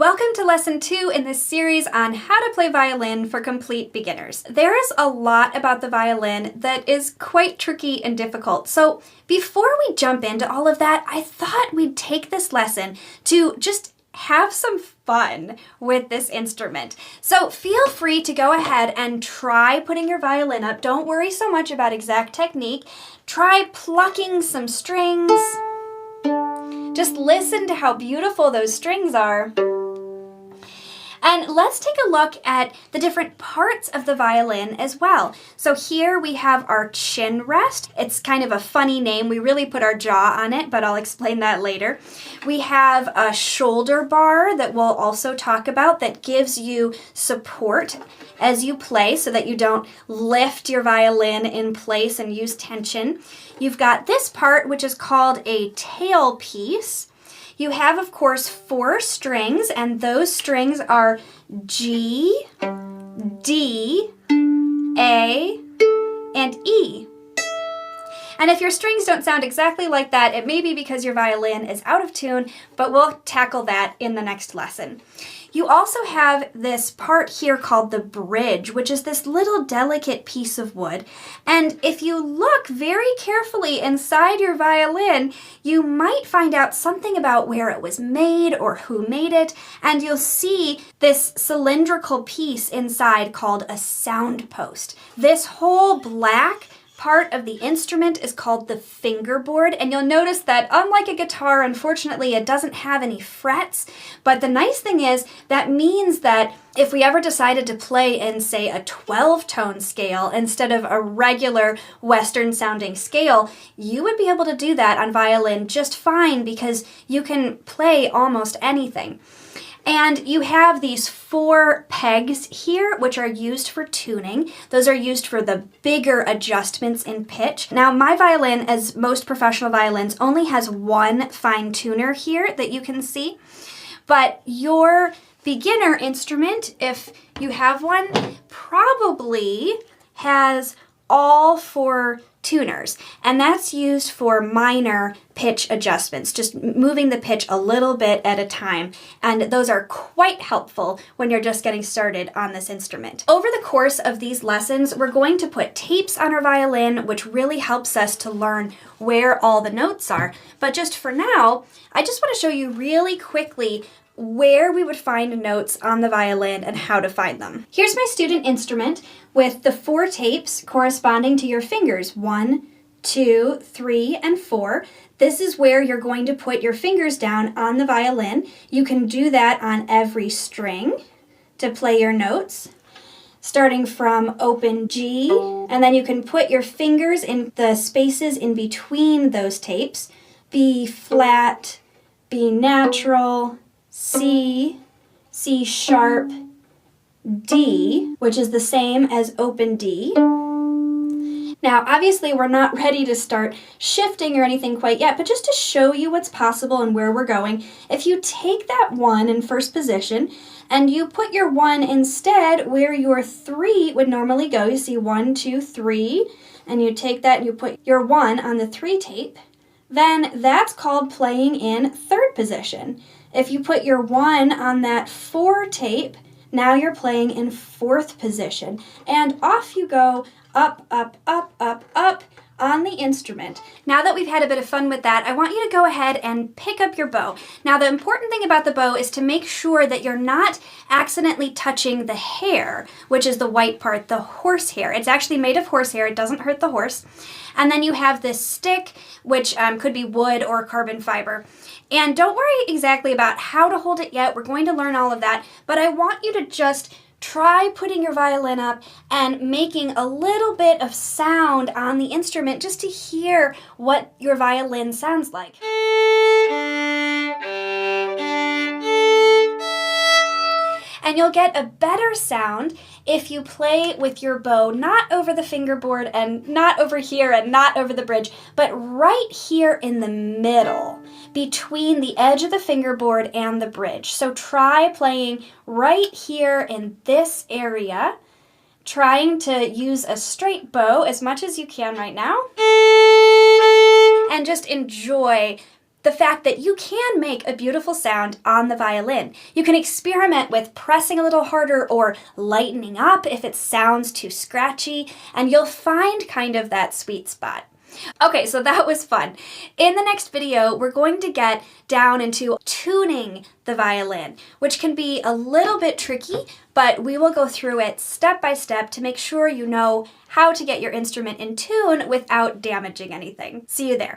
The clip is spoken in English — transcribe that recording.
Welcome to lesson 2 in this series on how to play violin for complete beginners. There is a lot about the violin that is quite tricky and difficult. So before we jump into all of that, I thought we'd take this lesson to just have some fun with this instrument. So feel free to go ahead and try putting your violin up. Don't worry so much about exact technique. Try plucking some strings. Just listen to how beautiful those strings are. And let's take a look at the different parts of the violin as well. So here we have our chin rest. It's kind of a funny name. We really put our jaw on it, but I'll explain that later. We have a shoulder bar that we'll also talk about that gives you support as you play so that you don't lift your violin in place and use tension. You've got this part, which is called a tailpiece. You have, of course, 4 strings, and those strings are G, D, A, and E. And if your strings don't sound exactly like that, it may be because your violin is out of tune, but we'll tackle that in the next lesson. You also have this part here called the bridge, which is this little delicate piece of wood. And if you look very carefully inside your violin, you might find out something about where it was made or who made it. And you'll see this cylindrical piece inside called a sound post. This whole black part of the instrument is called the fingerboard, and you'll notice that unlike a guitar, unfortunately, it doesn't have any frets, but the nice thing is that means that if we ever decided to play in, say, a 12-tone scale instead of a regular Western-sounding scale, you would be able to do that on violin just fine because you can play almost anything. And you have these 4 pegs here, which are used for tuning. Those are used for the bigger adjustments in pitch. Now, my violin, as most professional violins, only has 1 fine tuner here that you can see. But your beginner instrument, if you have one, probably has all 4 tuners, and that's used for minor pitch adjustments, just moving the pitch a little bit at a time, and those are quite helpful when you're just getting started on this instrument. Over the course of these lessons, we're going to put tapes on our violin, which really helps us to learn where all the notes are. But just for now, I just want to show you really quickly where we would find notes on the violin and how to find them. Here's my student instrument with the 4 tapes corresponding to your fingers, 1, 2, 3, and 4. This is where you're going to put your fingers down on the violin. You can do that on every string to play your notes, starting from open G, and then you can put your fingers in the spaces in between those tapes, B flat, B natural, C, C sharp, D, which is the same as open D. Now, obviously, we're not ready to start shifting or anything quite yet, but just to show you what's possible and where we're going, if you take that 1 in first position and you put your 1 instead where your 3 would normally go, you see 1, 2, 3, and you take that and you put your 1 on the 3 tape, then that's called playing in third position. If you put your 1 on that 4 tape, now you're playing in 4th position. And off you go, up, up, up, up, up on the instrument. Now that we've had a bit of fun with that, I want you to go ahead and pick up your bow. Now, the important thing about the bow is to make sure that you're not accidentally touching the hair, which is the white part, the horsehair. It's actually made of horsehair. It doesn't hurt the horse. And then you have this stick, which could be wood or carbon fiber. And don't worry exactly about how to hold it yet. We're going to learn all of that. But I want you to just try putting your violin up and making a little bit of sound on the instrument just to hear what your violin sounds like. And you'll get a better sound if you play with your bow not over the fingerboard and not over here and not over the bridge, but right here in the middle, between the edge of the fingerboard and the bridge. So try playing right here in this area, trying to use a straight bow as much as you can right now, and just enjoy the fact that you can make a beautiful sound on the violin. You can experiment with pressing a little harder or lightening up if it sounds too scratchy, and you'll find kind of that sweet spot. Okay, so that was fun. In the next video, we're going to get down into tuning the violin, which can be a little bit tricky, but we will go through it step by step to make sure you know how to get your instrument in tune without damaging anything. See you there.